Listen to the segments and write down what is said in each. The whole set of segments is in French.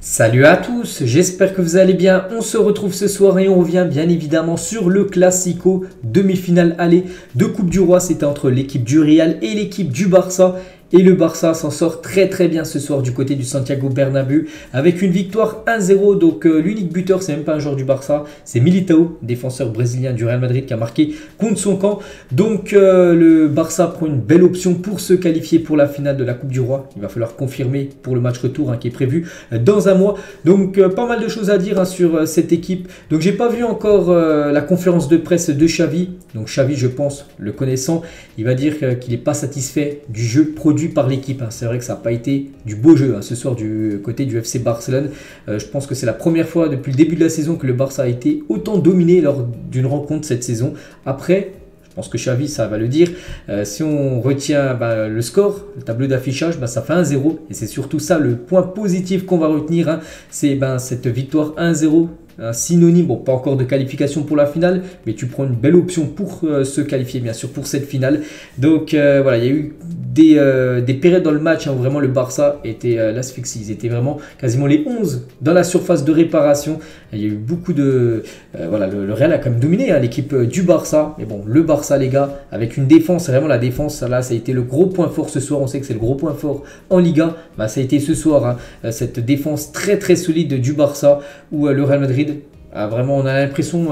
Salut à tous, j'espère que vous allez bien. On se retrouve ce soir et on revient bien évidemment sur le Classico demi-finale aller de Coupe du Roi. C'était entre l'équipe du Real et l'équipe du Barça. Et le Barça s'en sort très bien ce soir du côté du Santiago Bernabéu avec une victoire 1-0. Donc l'unique buteur, c'est même pas un joueur du Barça, c'est Militao, défenseur brésilien du Real Madrid qui a marqué contre son camp. Donc le Barça prend une belle option pour se qualifier pour la finale de la Coupe du Roi. Il va falloir confirmer pour le match retour qui est prévu dans un mois. Donc pas mal de choses à dire sur cette équipe. Donc j'ai pas vu encore la conférence de presse de Xavi. Donc Xavi, je pense, le connaissant, il va dire qu'il n'est pas satisfait du jeu produit par l'équipe. C'est vrai que ça n'a pas été du beau jeu ce soir du côté du FC Barcelone. Je pense que c'est la première fois depuis le début de la saison que le Barça a été autant dominé lors d'une rencontre cette saison. Après, je pense que Xavi, ça va le dire. Si on retient le score, le tableau d'affichage, ça fait 1-0. Et c'est surtout ça le point positif qu'on va retenir. C'est cette victoire 1-0. Un synonyme, bon, pas encore de qualification pour la finale, mais tu prends une belle option pour se qualifier, bien sûr, pour cette finale. Donc voilà, il y a eu des périodes dans le match où vraiment le Barça était l'asphyxie. Ils étaient vraiment quasiment les 11 dans la surface de réparation. Il y a eu beaucoup de... voilà, le Real a quand même dominé l'équipe du Barça. Mais bon, le Barça, les gars, avec une défense, vraiment la défense, là, ça a été le gros point fort ce soir. On sait que c'est le gros point fort en Liga. Ça a été ce soir, cette défense très solide du Barça, où le Real Madrid, vraiment, on a l'impression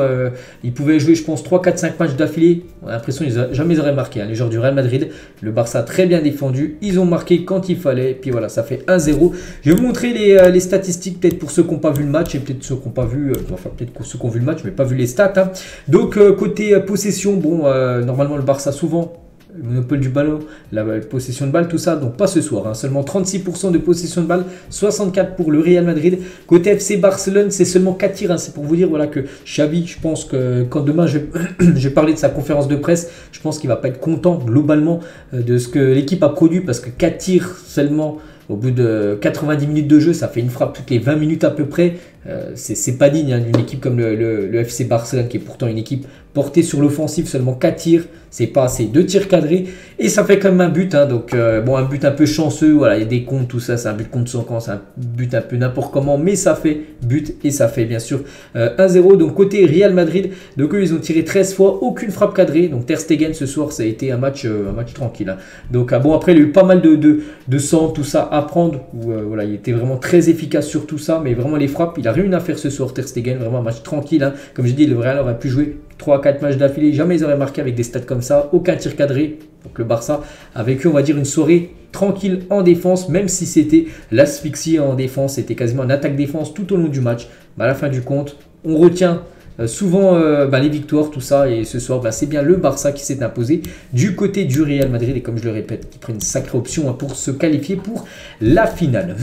ils pouvaient jouer, je pense, 3, 4, 5 matchs d'affilée. On a l'impression qu'ils jamais auraient marqué. Les joueurs du Real Madrid, le Barça très bien défendu. Ils ont marqué quand il fallait. Puis voilà, ça fait 1-0. Je vais vous montrer les statistiques, peut-être pour ceux qui n'ont pas vu le match et peut-être ceux qui n'ont pas vu, enfin peut-être ceux qui ont vu le match mais pas vu les stats. Donc côté possession, bon, normalement le Barça souvent le monopole du ballon, la possession de balle, tout ça, donc pas ce soir. Seulement 36% de possession de balle, 64% pour le Real Madrid. Côté FC Barcelone, c'est seulement 4 tirs. C'est pour vous dire voilà, que Xavi, je pense que quand demain je vais parler de sa conférence de presse, je pense qu'il ne va pas être content globalement de ce que l'équipe a produit, parce que 4 tirs seulement au bout de 90 minutes de jeu, ça fait une frappe toutes les 20 minutes à peu près. C'est pas digne d'une équipe comme le FC Barcelone, qui est pourtant une équipe portée sur l'offensive. Seulement 4 tirs, c'est pas assez. 2 tirs cadrés et ça fait quand même un but. Donc bon, un but un peu chanceux. Voilà, il y a des comptes, tout ça. C'est un but contre son camp, c'est un but un peu n'importe comment, mais ça fait but et ça fait bien sûr 1-0. Donc côté Real Madrid, donc eux ils ont tiré 13 fois, aucune frappe cadrée. Donc Ter Stegen ce soir, ça a été un match tranquille. Donc bon, après il y a eu pas mal de centres, tout ça à prendre. Où, voilà, il était vraiment très efficace sur tout ça, mais vraiment les frappes, il a rien à faire ce soir. Ter Stegen, vraiment un match tranquille. Comme je dis, le Real aurait pu jouer 3-4 matchs d'affilée, jamais ils auraient marqué avec des stats comme ça, aucun tir cadré. Donc le Barça a vécu, on va dire, une soirée tranquille en défense, même si c'était l'asphyxie en défense, c'était quasiment une attaque-défense tout au long du match. À la fin du compte, on retient souvent les victoires, tout ça, et ce soir, c'est bien le Barça qui s'est imposé du côté du Real Madrid, et comme je le répète, qui prend une sacrée option pour se qualifier pour la finale.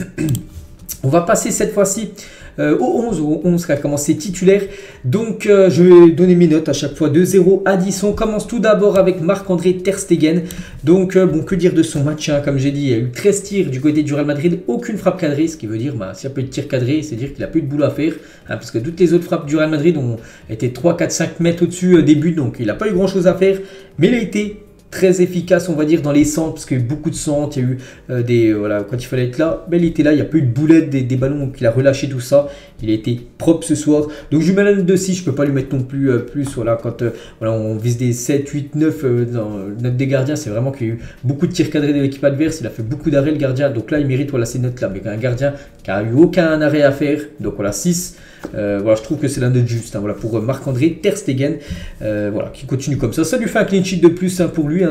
On va passer cette fois-ci au 11 qui a commencé titulaire. Donc je vais donner mes notes à chaque fois de 0 à 10. On commence tout d'abord avec Marc-André Ter Stegen. Donc bon, que dire de son match, comme j'ai dit, il y a eu 13 tirs du côté du Real Madrid, aucune frappe cadrée, ce qui veut dire s'il n'y a pas eu de tir cadré, c'est dire qu'il n'a plus de boulot à faire, parce que toutes les autres frappes du Real Madrid ont été 3, 4, 5 mètres au-dessus des buts, donc il n'a pas eu grand chose à faire, mais il a été très efficace, on va dire, dans les centres, parce qu'il y a eu beaucoup de centres, il y a eu voilà, quand il fallait être là, il était là, il n'y a pas eu de boulettes, des ballons qu'il a relâché, tout ça. Il a été propre ce soir. Donc je lui mets la note de 6, je ne peux pas lui mettre non plus plus. Voilà, quand voilà, on vise des 7, 8, 9 dans note des gardiens, c'est vraiment qu'il y a eu beaucoup de tirs cadrés de l'équipe adverse. Il a fait beaucoup d'arrêts, le gardien. Donc là, il mérite ces notes-là. Mais un gardien qui n'a eu aucun arrêt à faire, donc voilà, 6. Voilà, je trouve que c'est la note juste voilà, pour Marc-André Ter Stegen, voilà, qui continue comme ça. Ça lui fait un clean sheet de plus pour lui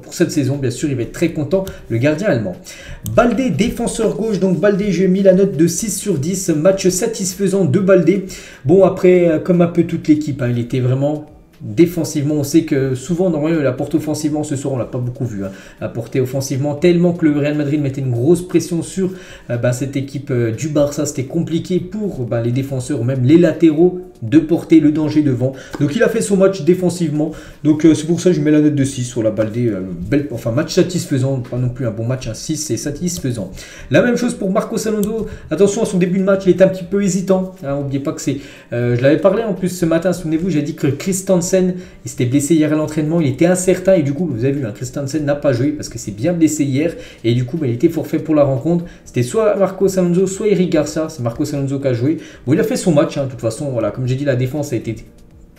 pour cette saison. Bien sûr, il va être très content, le gardien allemand. Baldé, défenseur gauche. Donc Baldé, j'ai mis la note de 6 sur 10. Match satisfaisant de Baldé. Bon, après, comme un peu toute l'équipe, il était vraiment... Défensivement, on sait que souvent, normalement, il apporte offensivement. Ce soir, on l'a pas beaucoup vu apporter offensivement, tellement que le Real Madrid mettait une grosse pression sur cette équipe du Barça. C'était compliqué pour les défenseurs ou même les latéraux de porter le danger devant. Donc il a fait son match défensivement. Donc c'est pour ça que je mets la note de 6 sur la Baldé. Match satisfaisant, pas non plus un bon match, 6 c'est satisfaisant. La même chose pour Marcos Alonso. Attention à son début de match, il était un petit peu hésitant. N'oubliez pas que c'est... je l'avais parlé en plus ce matin, souvenez-vous, j'ai dit que Christensen Christensen, il s'était blessé hier à l'entraînement, il était incertain et du coup, vous avez vu, hein, Christensen n'a pas joué parce que c'est bien blessé hier et du coup, il était forfait pour la rencontre. C'était soit Marcos Alonso, soit Eric Garcia. C'est Marcos Alonso qui a joué. Bon, il a fait son match, hein, de toute façon, voilà, comme j'ai dit, la défense a été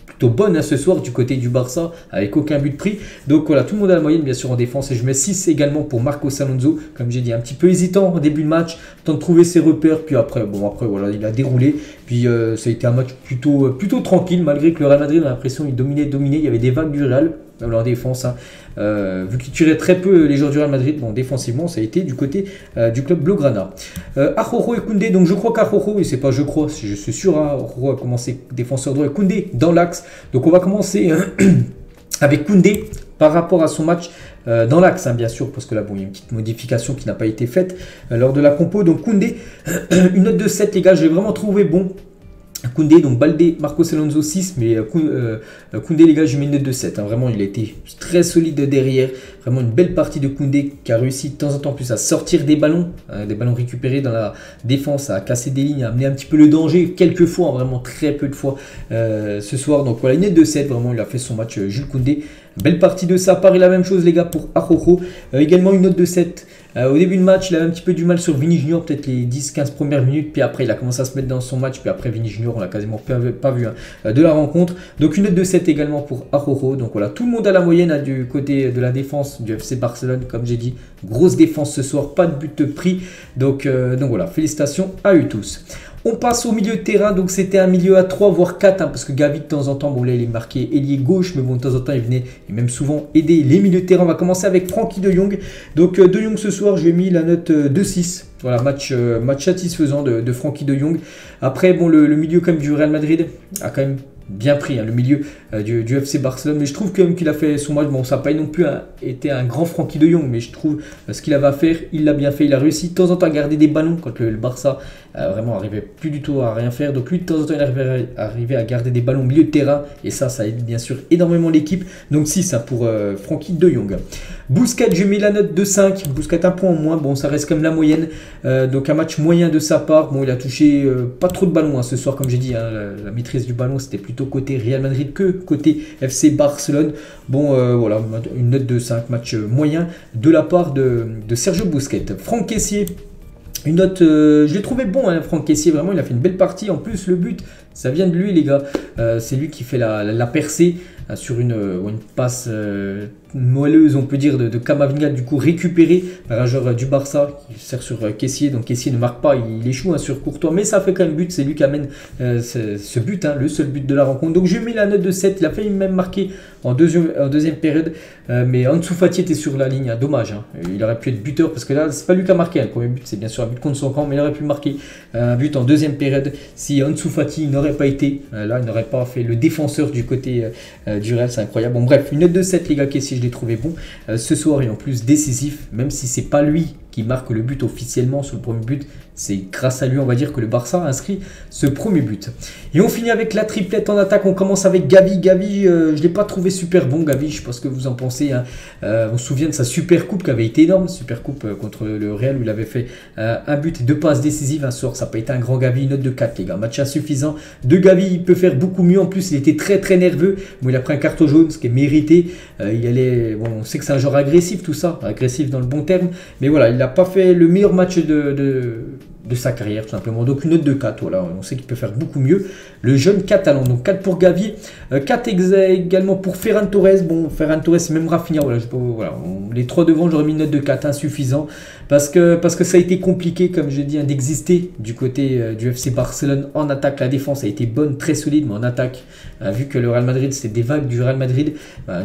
plutôt bonne, hein, ce soir du côté du Barça avec aucun but pris. Donc voilà, tout le monde a la moyenne bien sûr en défense et je mets 6 également pour Marcos Alonso. Comme j'ai dit, un petit peu hésitant en début de match, temps de trouver ses repères, puis après voilà, il a déroulé. Puis ça a été un match plutôt tranquille malgré que le Real Madrid, on a l'impression qu'il dominait, il y avait des vagues du Real en défense, hein. Vu qu'il tirait très peu les joueurs du Real Madrid, bon, défensivement ça a été du côté du club Blaugrana. Araujo et Koundé, donc je crois qu'Araujo, et c'est pas je crois, je suis sûr, hein, Araujo a commencé défenseur droit et Koundé dans l'axe. Donc on va commencer avec Koundé par rapport à son match dans l'axe, hein, bien sûr, parce que là bon, il y a une petite modification qui n'a pas été faite lors de la compo. Donc Koundé, une note de 7 les gars, je l'ai vraiment trouvé bon. Koundé, donc Baldé, Marcos Alonso 6, mais Koundé les gars, je mets une note de 7, hein. Vraiment il a été très solide derrière, vraiment une belle partie de Koundé qui a réussi de temps en temps plus à sortir des ballons récupérés dans la défense, à casser des lignes, à amener un petit peu le danger, quelques fois, hein, vraiment très peu de fois ce soir. Donc voilà, une note de 7, vraiment il a fait son match Jules Koundé. Belle partie de ça, pareil la même chose les gars pour Araujo, également une note de 7. Au début de match, il avait un petit peu du mal sur Vini Junior, peut-être les 10-15 premières minutes, puis après il a commencé à se mettre dans son match, puis après Vini Junior, on l'a quasiment pas vu, hein, de la rencontre. Donc une note de 7 également pour Araujo. Donc voilà, tout le monde à la moyenne, hein, du côté de la défense du FC Barcelone, comme j'ai dit, grosse défense ce soir, pas de but pris. Donc voilà, félicitations à eux tous. On passe au milieu de terrain, donc c'était un milieu à 3 voire 4, hein, parce que Gavi de temps en temps, bon là il est marqué ailier gauche, mais bon de temps en temps il venait et même souvent aider les milieux de terrain. On va commencer avec Frenkie de Jong. Donc de Jong ce soir, je lui ai mis la note de 6. Voilà, match satisfaisant de Frenkie de Jong. Après bon, le milieu quand même du Real Madrid a quand même bien pris, hein, le milieu du FC Barcelone, mais je trouve quand même qu'il a fait son match. Bon, ça n'a pas non plus été un grand Frenkie de Jong, mais je trouve ce qu'il avait à faire, il l'a bien fait. Il a réussi de temps en temps à garder des ballons quand le Barça vraiment arrivait plus du tout à rien faire. Donc lui de temps en temps il arrivait à garder des ballons au milieu de terrain et ça aide bien sûr énormément l'équipe. Donc 6, hein, pour Frenkie de Jong. Busquets, je mets la note de 5. Busquets un point en moins, bon ça reste comme la moyenne. Donc un match moyen de sa part. Bon, il a touché pas trop de ballons, hein, ce soir, comme j'ai dit, hein, la maîtrise du ballon c'était plutôt côté Real Madrid que côté FC Barcelone. Bon voilà, une note de 5, match moyen de la part de Sergio Busquets. Franck Kessié, une note, je l'ai trouvé bon, hein, Franck Kessié, vraiment il a fait une belle partie. En plus le but ça vient de lui les gars, c'est lui qui fait la percée sur une passe moelleuse on peut dire de Camavinga, du coup récupéré par un joueur du Barça qui sert sur Kessié. Donc Kessié ne marque pas, il échoue, hein, sur Courtois, mais ça fait quand même but, c'est lui qui amène ce but, hein, le seul but de la rencontre. Donc je mets la note de 7, il a failli même marquer en deuxième période, mais Ansu Fati était sur la ligne, hein, dommage, hein. Il aurait pu être buteur parce que là c'est pas lui qui a marqué, hein. Le premier but c'est bien sûr un but contre son camp, mais il aurait pu marquer un but en deuxième période si Ansu Fati n'aurait pas été là, il n'aurait pas fait le défenseur du côté du Real, c'est incroyable. Bon bref, une note de 7 les gars, Kessié je l'ai trouvé bon ce soir et en plus décisif, même si c'est pas lui qui marque le but officiellement sur le premier but, c'est grâce à lui on va dire que le Barça a inscrit ce premier but. Et on finit avec la triplette en attaque. On commence avec Gavi. Gavi, je l'ai pas trouvé super bon Gavi, je sais pas ce que vous en pensez, hein. On se souvient de sa super coupe qui avait été énorme, super coupe contre le Real où il avait fait un but et 2 passes décisives un soir. Ça n'a pas été un grand Gavi, une note de 4 les gars, match insuffisant de Gavi. Il peut faire beaucoup mieux, en plus il était très nerveux. Bon, il a pris un carton jaune, ce qui est mérité. Bon, on sait que c'est un joueur agressif, tout ça, agressif dans le bon terme, mais voilà, il n'a pas fait le meilleur match de sa carrière tout simplement. Donc une note de 4, voilà, on sait qu'il peut faire beaucoup mieux, le jeune catalan. Donc 4 pour Gavi, 4 également pour Ferran Torres. Bon, Ferran Torres et même Rafinha, voilà, les 3 devant j'aurais mis une note de 4, insuffisant, parce que ça a été compliqué, comme je dis, hein, d'exister du côté du FC Barcelone en attaque. La défense a été bonne, très solide, mais en attaque, vu que le Real Madrid, c'était des vagues du Real Madrid,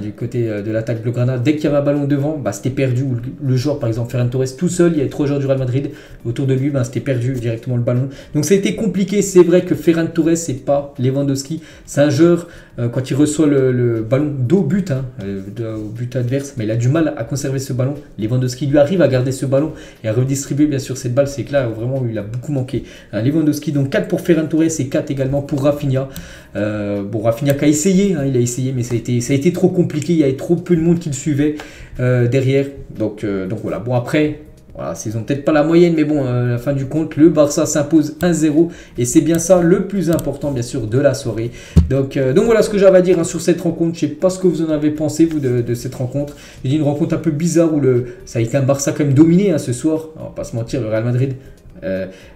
du côté de l'attaque blaugrana, dès qu'il y avait un ballon devant, c'était perdu. Le joueur, par exemple Ferran Torres tout seul, il y avait 3 joueurs du Real Madrid autour de lui, c'était perdu directement le ballon. Donc ça a été compliqué. C'est vrai que Ferran Torres, c'est pas Lewandowski, c'est un joueur quand il reçoit le ballon d'au but, hein, au but adverse, mais il a du mal à conserver ce ballon. Lewandowski lui arrive à garder ce ballon et à redistribuer bien sûr cette balle. C'est que là vraiment il a beaucoup manqué, hein, Lewandowski. Donc 4 pour Ferran Torres et 4 également pour Rafinha. Bon, Rafinha qui a essayé, hein, il a essayé, mais ça a été trop compliqué. Il y avait trop peu de monde qui le suivait derrière. Donc voilà. Bon, après Voilà, ils n'ont peut-être pas la moyenne, mais bon, à la fin du compte, le Barça s'impose 1-0 et c'est bien ça le plus important, bien sûr, de la soirée. Donc voilà ce que j'avais à dire sur cette rencontre. Je ne sais pas ce que vous en avez pensé, vous, de cette rencontre. J'ai dit une rencontre un peu bizarre où ça a été un Barça quand même dominé ce soir. On va pas se mentir, le Real Madrid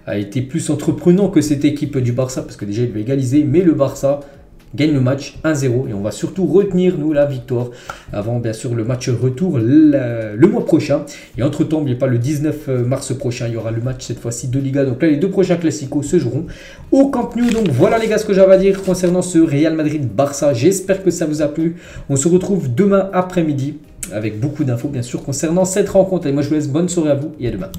a été plus entreprenant que cette équipe du Barça parce que déjà il veut égaliser, mais le Barça gagne le match 1-0 et on va surtout retenir nous la victoire avant bien sûr le match retour le mois prochain. Et entre temps, n'oubliez pas, le 19 mars prochain il y aura le match cette fois-ci de Liga. Donc là les deux prochains classicos se joueront au Camp Nou. Donc voilà les gars ce que j'avais à dire concernant ce Real Madrid-Barça. J'espère que ça vous a plu. On se retrouve demain après-midi avec beaucoup d'infos bien sûr concernant cette rencontre. Et moi je vous laisse bonne soirée à vous et à demain.